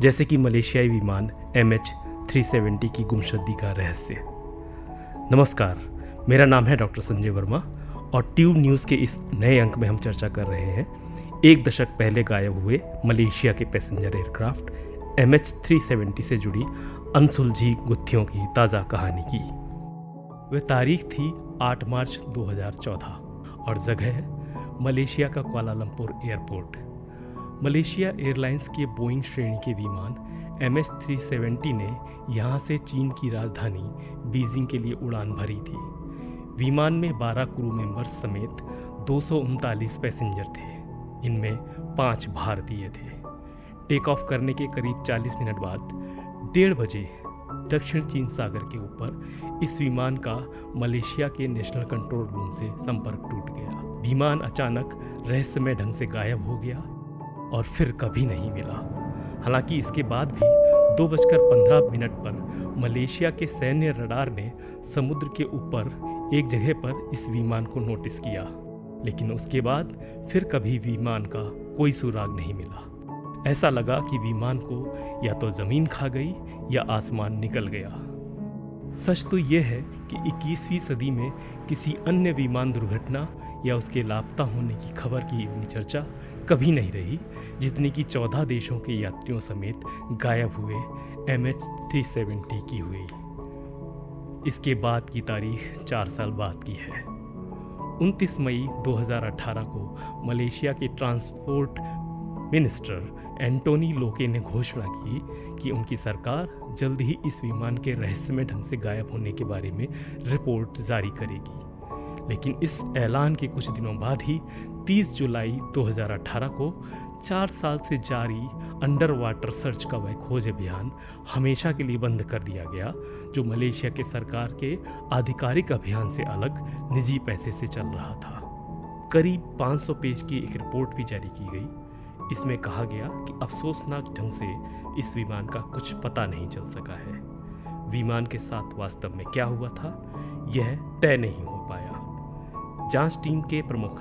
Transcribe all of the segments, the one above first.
जैसे कि मलेशियाई विमान MH370 की गुमशुदगी का रहस्य। नमस्कार, मेरा नाम है डॉक्टर संजय वर्मा और ट्यूब न्यूज़ के इस नए अंक में हम चर्चा कर रहे हैं एक दशक पहले गायब हुए मलेशिया के पैसेंजर एयरक्राफ्ट MH370 से जुड़ी अनसुलझी गुत्थियों की ताज़ा कहानी की। वह तारीख थी 8 मार्च 2014 और जगह मलेशिया का कुआलालंपुर एयरपोर्ट। मलेशिया एयरलाइंस के बोइंग श्रेणी के विमान MH370 ने यहाँ से चीन की राजधानी बीजिंग के लिए उड़ान भरी थी। विमान में 12 क्रू मेंबर्स समेत 239 पैसेंजर थे। इनमें 5 भारतीय थे। टेक ऑफ करने के करीब 40 मिनट बाद 1:30 बजे दक्षिण चीन सागर के ऊपर इस विमान का मलेशिया के नेशनल कंट्रोल रूम से संपर्क टूट गया। विमान अचानक रहस्यमय ढंग से गायब हो गया और फिर कभी नहीं मिला। हालांकि इसके बाद भी 2:15 पर मलेशिया के सैन्य रडार ने समुद्र के ऊपर एक जगह पर इस विमान को नोटिस किया, लेकिन उसके बाद फिर कभी विमान का कोई सुराग नहीं मिला। ऐसा लगा कि विमान को या तो जमीन खा गई या आसमान निकल गया। सच तो यह है कि 21वीं सदी में किसी अन्य विमान दुर्घटना या उसके लापता होने की खबर की इतनी चर्चा कभी नहीं रही जितनी कि 14 देशों के यात्रियों समेत गायब हुए MH370 की हुई। इसके बाद की तारीख 4 साल बाद की है। 29 मई 2018 को मलेशिया के ट्रांसपोर्ट मिनिस्टर एंटोनी लोके ने घोषणा की कि उनकी सरकार जल्द ही इस विमान के रहस्यमय ढंग से गायब होने के बारे में रिपोर्ट जारी करेगी। लेकिन इस ऐलान के कुछ दिनों बाद ही 30 जुलाई 2018 को 4 साल से जारी अंडर वाटर सर्च का वह खोज अभियान हमेशा के लिए बंद कर दिया गया, जो मलेशिया के सरकार के आधिकारिक अभियान से अलग निजी पैसे से चल रहा था। करीब 500 पेज की एक रिपोर्ट भी जारी की गई। इसमें कहा गया कि अफसोसनाक ढंग से इस विमान का कुछ पता नहीं चल सका है। विमान के साथ वास्तव में क्या हुआ था, यह तय नहीं हो पाया। जांच टीम के प्रमुख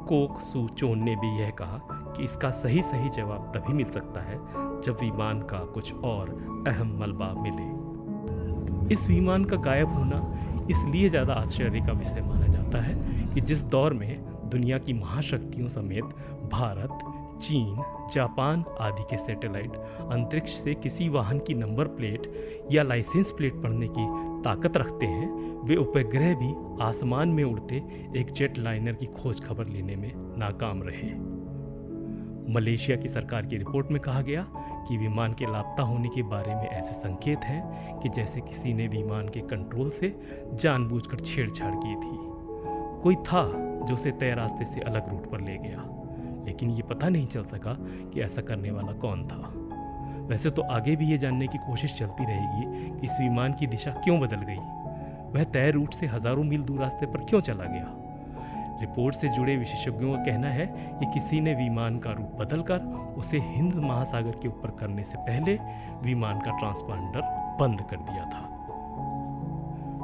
कोक सू चोन ने भी यह कहा कि इसका सही जवाब तभी मिल सकता है जब विमान का कुछ और अहम मलबा मिले। इस विमान का गायब होना इसलिए ज़्यादा आश्चर्य का विषय माना जाता है कि जिस दौर में दुनिया की महाशक्तियों समेत भारत, चीन, जापान आदि के सैटेलाइट अंतरिक्ष से किसी वाहन की नंबर प्लेट या लाइसेंस प्लेट पढ़ने की ताकत रखते हैं, वे उपग्रह भी आसमान में उड़ते एक जेट लाइनर की खोज खबर लेने में नाकाम रहे। मलेशिया की सरकार की रिपोर्ट में कहा गया कि विमान के लापता होने के बारे में ऐसे संकेत हैं कि जैसे किसी ने विमान के कंट्रोल से जानबूझकर छेड़छाड़ की थी। कोई था जो उसे तय रास्ते से अलग रूट पर ले गया, लेकिन ये पता नहीं चल सका कि ऐसा करने वाला कौन था। वैसे तो आगे भी ये जानने की कोशिश चलती रहेगी कि इस विमान की दिशा क्यों बदल गई, वह तय रूट से हजारों मील दूर रास्ते पर क्यों चला गया। रिपोर्ट से जुड़े विशेषज्ञों का कहना है कि किसी ने विमान का रूट बदलकर उसे हिंद महासागर के ऊपर करने से पहले विमान का ट्रांसपॉन्डर बंद कर दिया था।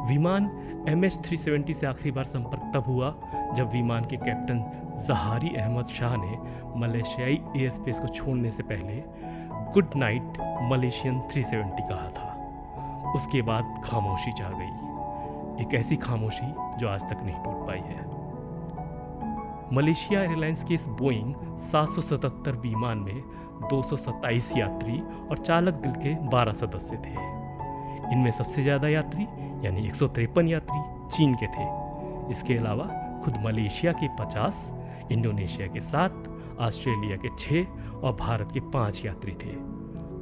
विमान MH370 से आखिरी बार संपर्क तब हुआ जब विमान के कैप्टन जहारी अहमद शाह ने मलेशियाई एयर स्पेस को छोड़ने से पहले गुड नाइट मलेशियन 370 कहा था। उसके बाद खामोशी छा गई, एक ऐसी खामोशी जो आज तक नहीं टूट पाई है। मलेशिया एयरलाइंस के इस बोइंग 777 विमान में 227 यात्री और चालक दल के 12 सदस्य थे। इनमें सबसे ज़्यादा यात्री यानी 153 यात्री चीन के थे। इसके अलावा खुद मलेशिया के 50, इंडोनेशिया के 7, ऑस्ट्रेलिया के 6 और भारत के 5 यात्री थे।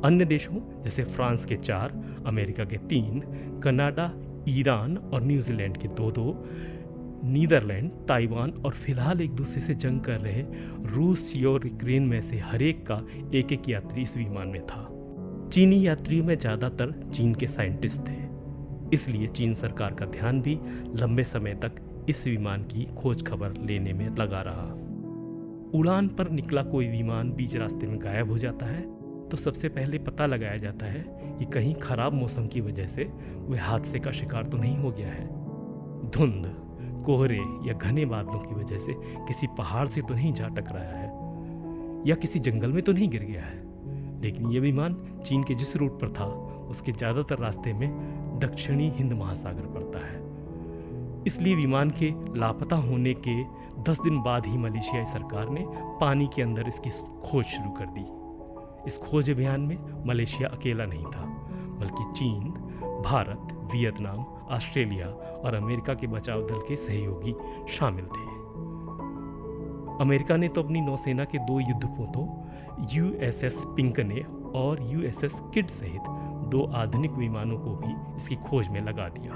अन्य देशों जैसे फ्रांस के 4, अमेरिका के 3, कनाडा, ईरान और न्यूजीलैंड के 2-2, नीदरलैंड, ताइवान और फिलहाल एक दूसरे से जंग कर रहे रूस और यूक्रेन में से हर एक का एक यात्री इस विमान में था। चीनी यात्रियों में ज़्यादातर चीन के साइंटिस्ट थे, इसलिए चीन सरकार का ध्यान भी लंबे समय तक इस विमान की खोज खबर लेने में लगा रहा। उड़ान पर निकला कोई विमान बीच रास्ते में गायब हो जाता है तो सबसे पहले पता लगाया जाता है कि कहीं खराब मौसम की वजह से वह हादसे का शिकार तो नहीं हो गया है। धुंध, कोहरे या घने बादलों की वजह से किसी पहाड़ से तो नहीं जा टकराया है या किसी जंगल में तो नहीं गिर गया है। लेकिन ये विमान चीन के जिस रूट पर था उसके ज़्यादातर रास्ते में दक्षिणी हिंद महासागर पड़ता है। इसलिए विमान के लापता होने के 10 दिन बाद ही मलेशियाई सरकार ने पानी के अंदर इसकी खोज शुरू कर दी। इस खोज अभियान में मलेशिया अकेला नहीं था, बल्कि चीन, भारत, वियतनाम, ऑस्ट्रेलिया और अमेरिका के बचाव दल के सहयोगी शामिल थे। अमेरिका ने तो अपनी नौसेना के 2 युद्धपोतों USS पिंकने और USS किड सहित 2 आधुनिक विमानों को भी इसकी खोज में लगा दिया।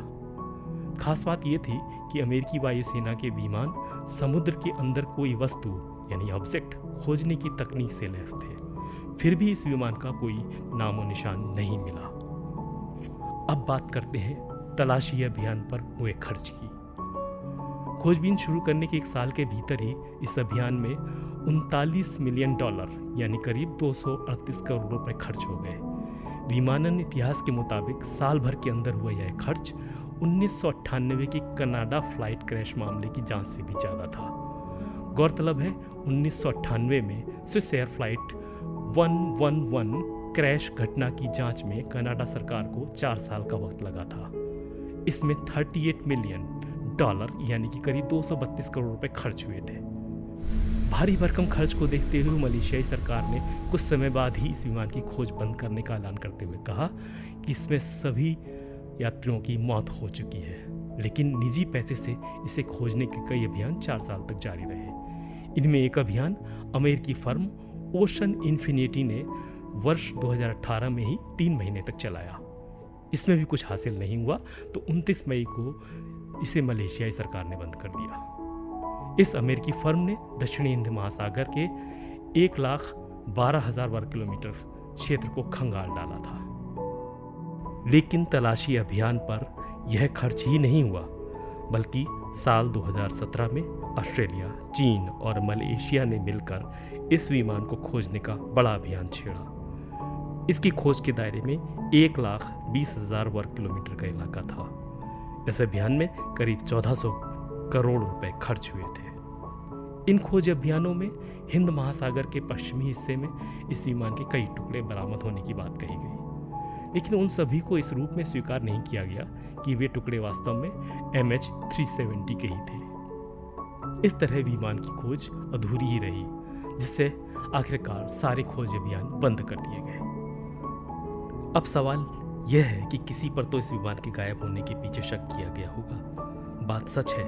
खास बात यह थी कि अमेरिकी वायुसेना के विमान समुद्र के अंदर कोई वस्तु यानी ऑब्जेक्ट खोजने की तकनीक से लैस थे, फिर भी इस विमान का कोई नामो निशान नहीं मिला। अब बात करते हैं तलाशी अभियान पर हुए खर्च की। खोजबीन शुरू करने के 1 साल के भीतर ही इस अभियान में $39 मिलियन यानी करीब 238 करोड़ रुपए खर्च हो गए। विमानन इतिहास के मुताबिक साल भर के अंदर हुआ यह खर्च 1998 की कनाडा फ्लाइट क्रैश मामले की जांच से भी ज़्यादा था। गौरतलब है 1998 में स्विस एयर फ्लाइट 111 क्रैश घटना की जांच में कनाडा सरकार को 4 साल का वक्त लगा था। इसमें $38 मिलियन यानी कि करीब 232 करोड़ रुपए खर्च हुए थे। भारी भरकम खर्च को देखते हुए मलेशियाई सरकार ने कुछ समय बाद ही इस विमान की खोज बंद करने का ऐलान करते हुए कहा कि इसमें सभी यात्रियों की मौत हो चुकी है, लेकिन निजी पैसे से इसे खोजने के कई अभियान 4 साल तक जारी रहे। इनमें एक अभियान अमेरिकी फर्म ओशन इन्फिनिटी ने वर्ष 2018 में ही 3 महीने तक चलाया। इसमें भी कुछ हासिल नहीं हुआ तो 29 मई को इसे मलेशियाई सरकार ने बंद कर दिया। इस अमेरिकी फर्म ने दक्षिणी हिंद महासागर के 1,12,000 वर्ग किलोमीटर क्षेत्र को खंगाल डाला था। लेकिन तलाशी अभियान पर यह खर्च ही नहीं हुआ, बल्कि साल 2017 में ऑस्ट्रेलिया, चीन और मलेशिया ने मिलकर इस विमान को खोजने का बड़ा अभियान छेड़ा। इसकी खोज के दायरे में 1,20,000 वर्ग किलोमीटर का इलाका था। इस अभियान में करीब 1400 करोड़ रुपए खर्च हुए थे। इन खोज अभियानों में हिंद महासागर के पश्चिमी हिस्से में इस विमान के कई टुकड़े बरामद होने की बात कही गई, लेकिन उन सभी को इस रूप में स्वीकार नहीं किया गया कि वे टुकड़े वास्तव में MH370 के ही थे। इस तरह विमान की खोज अधूरी ही रही, जिससे आखिरकार सारे खोज अभियान बंद कर दिए गए। अब सवाल यह है कि किसी पर तो इस विमान के गायब होने के पीछे शक किया गया होगा। बात सच है,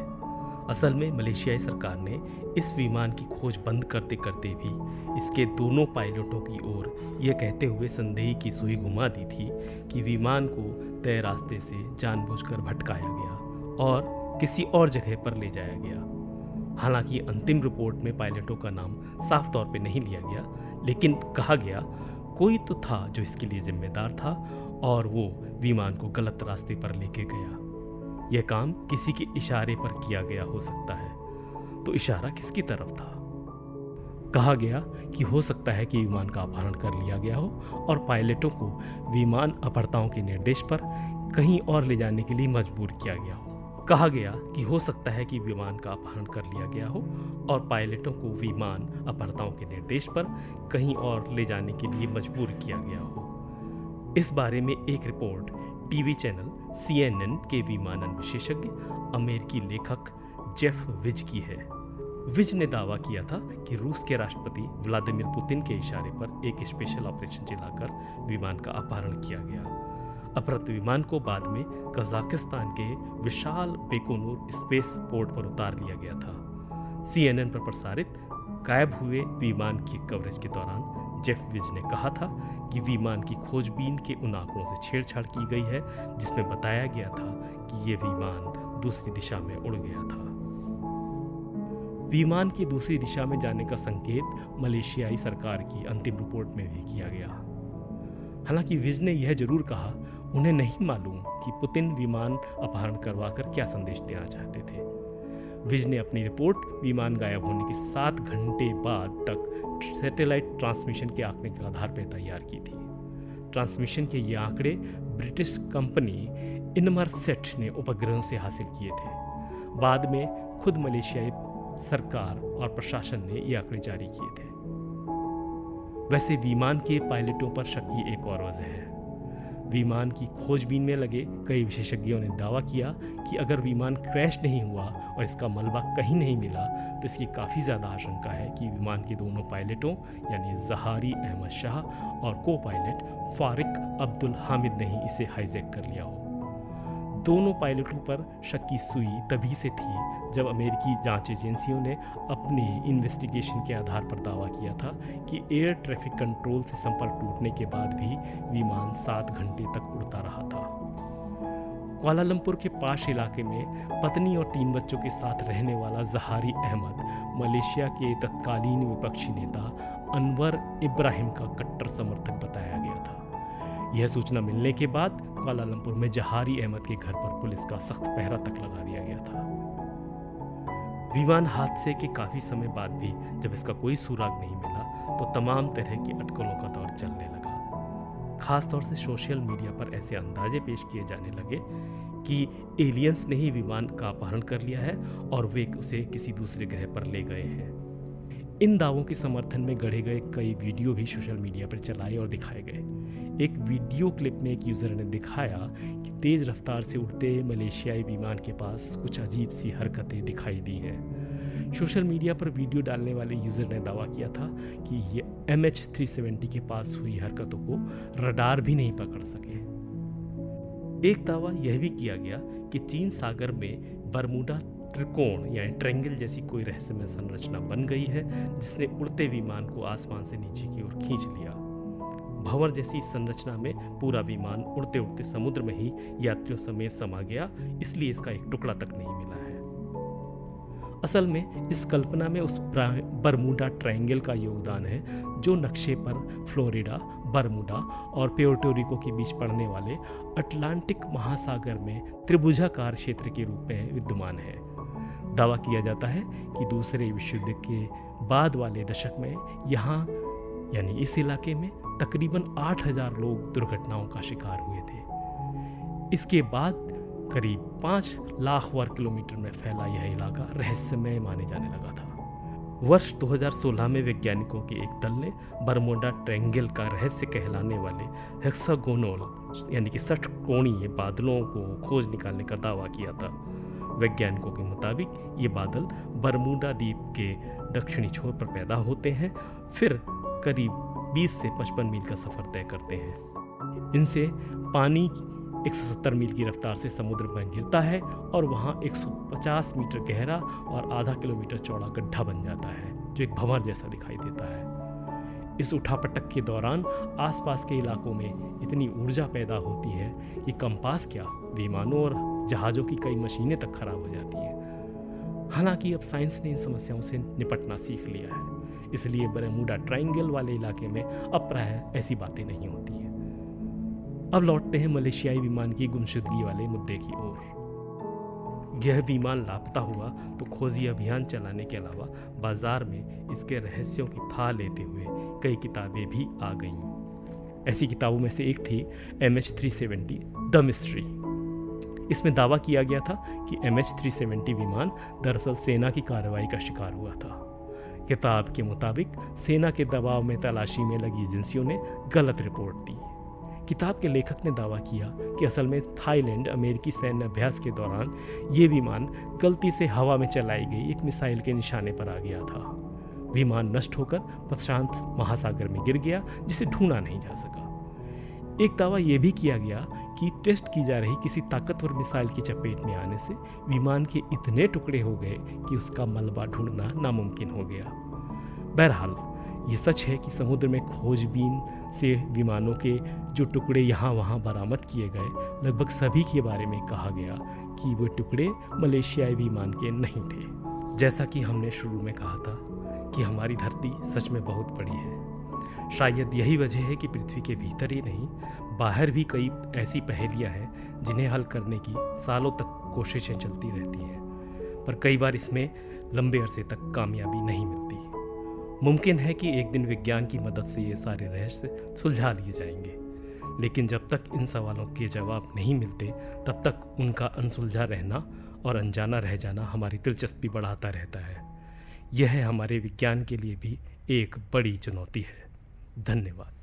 असल में मलेशियाई सरकार ने इस विमान की खोज बंद करते करते भी इसके दोनों पायलटों की ओर यह कहते हुए संदेह की सुई घुमा दी थी कि विमान को तय रास्ते से जानबूझकर भटकाया गया और किसी और जगह पर ले जाया गया। हालांकि अंतिम रिपोर्ट में पायलटों का नाम साफ तौर पे नहीं लिया गया, लेकिन कहा गया कोई तो था जो इसके लिए जिम्मेदार था और वो विमान को गलत रास्ते पर लेके गया। यह काम किसी के इशारे पर किया गया हो सकता है, तो इशारा किसकी तरफ था? कहा गया कि हो सकता है कि विमान का अपहरण कर लिया गया हो और पायलटों को विमान अपहर्ताओं के निर्देश पर कहीं और ले जाने के लिए मजबूर किया गया हो। कहा गया कि हो सकता है कि विमान का अपहरण कर लिया गया हो और पायलटों को विमान अपहर्ताओं के निर्देश पर कहीं और ले जाने के लिए मजबूर किया गया हो। इस बारे में एक रिपोर्ट टीवी चैनल CNN के विमानन विशेषज्ञ अमेरिकी लेखक जेफ विज की है। विज ने दावा किया था कि रूस के राष्ट्रपति व्लादिमीर पुतिन के इशारे पर एक स्पेशल ऑपरेशन चलाकर विमान का अपहरण किया गया। अपहृत विमान को बाद में कजाकिस्तान के विशाल बेकोनूर स्पेस पोर्ट पर उतार लिया गया था। CNN पर प्रसारित गायब हुए विमान की कवरेज के दौरान जेफ विज ने कहा था कि विमान की खोजबीन के उन आंकड़ों से छेड़छाड़ की गई है जिसमें बताया गया था कि यह विमान दूसरी दिशा में उड़ गया था। विमान की दूसरी दिशा में जाने का संकेत मलेशियाई सरकार की अंतिम रिपोर्ट में भी किया गया। हालांकि विज ने यह जरूर कहा उन्हें नहीं मालूम कि पुतिन विमान अपहरण करवाकर क्या संदेश देना चाहते थे। विज ने अपनी रिपोर्ट विमान गायब होने के 7 घंटे बाद तक सैटेलाइट ट्रांसमिशन के आंकड़े के आधार पर तैयार की थी। ट्रांसमिशन के ये आंकड़े ब्रिटिश कंपनी इनमरसेट ने उपग्रहों से हासिल किए थे। बाद में खुद मलेशियाई सरकार और प्रशासन ने ये आंकड़े जारी किए थे। वैसे विमान के पायलटों पर शक की एक और वजह है। विमान की खोजबीन में लगे कई विशेषज्ञों ने दावा किया कि अगर विमान क्रैश नहीं हुआ और इसका मलबा कहीं नहीं मिला तो इसकी काफ़ी ज़्यादा आशंका है कि विमान के दोनों पायलटों यानी जहारी अहमद शाह और को पायलट फारिक अब्दुल हामिद ने ही इसे हाईजैक कर लिया हो। दोनों पायलटों पर शक की सुई तभी से थी जब अमेरिकी जांच एजेंसियों ने अपने इन्वेस्टिगेशन के आधार पर दावा किया था कि एयर ट्रैफिक कंट्रोल से संपर्क टूटने के बाद भी विमान 7 घंटे तक उड़ता रहा था। कुआलालंपुर के पाश इलाके में पत्नी और 3 बच्चों के साथ रहने वाला जहारी अहमद मलेशिया के तत्कालीन विपक्षी नेता अनवर इब्राहिम का कट्टर समर्थक बताया गया था। यह सूचना मिलने के बाद कुआलालंपुर में जहारी अहमद के घर पर पुलिस का सख्त पहरा तक लगा दिया गया था। विमान हादसे के काफ़ी समय बाद भी जब इसका कोई सुराग नहीं मिला तो तमाम तरह की अटकलों का दौर चलने लगा। खास तौर से सोशल मीडिया पर ऐसे अंदाजे पेश किए जाने लगे कि एलियंस ने ही विमान का अपहरण कर लिया है और वे उसे किसी दूसरे ग्रह पर ले गए हैं। इन दावों के समर्थन में गढ़े गए कई वीडियो भी सोशल मीडिया पर चलाए और दिखाए गए। एक वीडियो क्लिप में एक यूज़र ने दिखाया कि तेज़ रफ्तार से उड़ते मलेशियाई विमान के पास कुछ अजीब सी हरकतें दिखाई दी हैं। सोशल मीडिया पर वीडियो डालने वाले यूज़र ने दावा किया था कि ये MH370 के पास हुई हरकतों को रडार भी नहीं पकड़ सके। एक दावा यह भी किया गया कि चीन सागर में बरमूडा त्रिकोण यानी ट्रायंगल जैसी कोई रहस्यमय संरचना बन गई है जिसने उड़ते विमान को आसमान से नीचे की ओर खींच लिया। भंवर जैसी इस संरचना में पूरा विमान उड़ते उड़ते समुद्र में ही यात्रियों समेत समा गया, इसलिए इसका एक टुकड़ा तक नहीं मिला है। असल में इस कल्पना में उस बरमूडा ट्रायंगल का योगदान है जो नक्शे पर फ्लोरिडा, बरमूडा और प्योर्टो रिको के बीच पड़ने वाले अटलांटिक महासागर में त्रिभुजाकार क्षेत्र के रूप में विद्यमान है। दावा किया जाता है कि दूसरे विश्व युद्ध के बाद वाले दशक में यहाँ यानी इस इलाके में तकरीबन 8,000 लोग दुर्घटनाओं का शिकार हुए थे। इसके बाद करीब 5 लाख वर्ग किलोमीटर में फैला यह इलाका रहस्यमय माने जाने लगा था। वर्ष 2016 में वैज्ञानिकों के एक दल ने बरमूडा ट्रायंगल का रहस्य कहलाने वाले हेक्सागोनल यानी कि 60 कोणीय बादलों को खोज निकालने का दावा किया था। वैज्ञानिकों के मुताबिक ये बादल बरमूडा द्वीप के दक्षिणी छोर पर पैदा होते हैं, फिर करीब 20 से 55 मील का सफ़र तय करते हैं। इनसे पानी 170 मील की रफ्तार से समुद्र में गिरता है और वहाँ 150 मीटर गहरा और आधा किलोमीटर चौड़ा गड्ढा बन जाता है जो एक भंवर जैसा दिखाई देता है। इस उठापटक के दौरान आसपास के इलाकों में इतनी ऊर्जा पैदा होती है कि कंपास क्या, विमानों और जहाज़ों की कई मशीनें तक खराब हो जाती हैं। हालांकि अब साइंस ने इन समस्याओं से निपटना सीख लिया है, इसलिए बरमूडा ट्रायंगल वाले इलाके में अब प्रायः ऐसी बातें नहीं होती हैं। अब लौटते हैं मलेशियाई विमान की गुमशुदगी वाले मुद्दे की ओर। यह विमान लापता हुआ तो खोजी अभियान चलाने के अलावा बाजार में इसके रहस्यों की था लेते हुए कई किताबें भी आ गईं। ऐसी किताबों में से एक थी MH370 द मिस्ट्री। इसमें दावा किया गया था कि MH370 विमान दरअसल सेना की कार्रवाई का शिकार हुआ था। किताब के मुताबिक सेना के दबाव में तलाशी में लगी एजेंसियों ने गलत रिपोर्ट दी। किताब के लेखक ने दावा किया कि असल में थाईलैंड अमेरिकी सैन्य अभ्यास के दौरान ये विमान गलती से हवा में चलाई गई एक मिसाइल के निशाने पर आ गया था। विमान नष्ट होकर प्रशांत महासागर में गिर गया, जिसे ढूंढा नहीं जा सका। एक दावा यह भी किया गया कि टेस्ट की जा रही किसी ताकतवर मिसाइल की चपेट में आने से विमान के इतने टुकड़े हो गए कि उसका मलबा ढूंढना नामुमकिन हो गया। बहरहाल ये सच है कि समुद्र में खोजबीन से विमानों के जो टुकड़े यहाँ वहाँ बरामद किए गए, लगभग सभी के बारे में कहा गया कि वो टुकड़े मलेशियाई विमान के नहीं थे। जैसा कि हमने शुरू में कहा था कि हमारी धरती सच में बहुत बड़ी है। शायद यही वजह है कि पृथ्वी के भीतर ही नहीं, बाहर भी कई ऐसी पहेलियाँ हैं जिन्हें हल करने की सालों तक कोशिशें चलती रहती हैं, पर कई बार इसमें लंबे अरसे तक कामयाबी नहीं मिलती। मुमकिन है कि एक दिन विज्ञान की मदद से ये सारे रहस्य सुलझा लिए जाएंगे, लेकिन जब तक इन सवालों के जवाब नहीं मिलते तब तक उनका अनसुलझा रहना और अनजाना रह जाना हमारी दिलचस्पी बढ़ाता रहता है। यह हमारे विज्ञान के लिए भी एक बड़ी चुनौती है। धन्यवाद।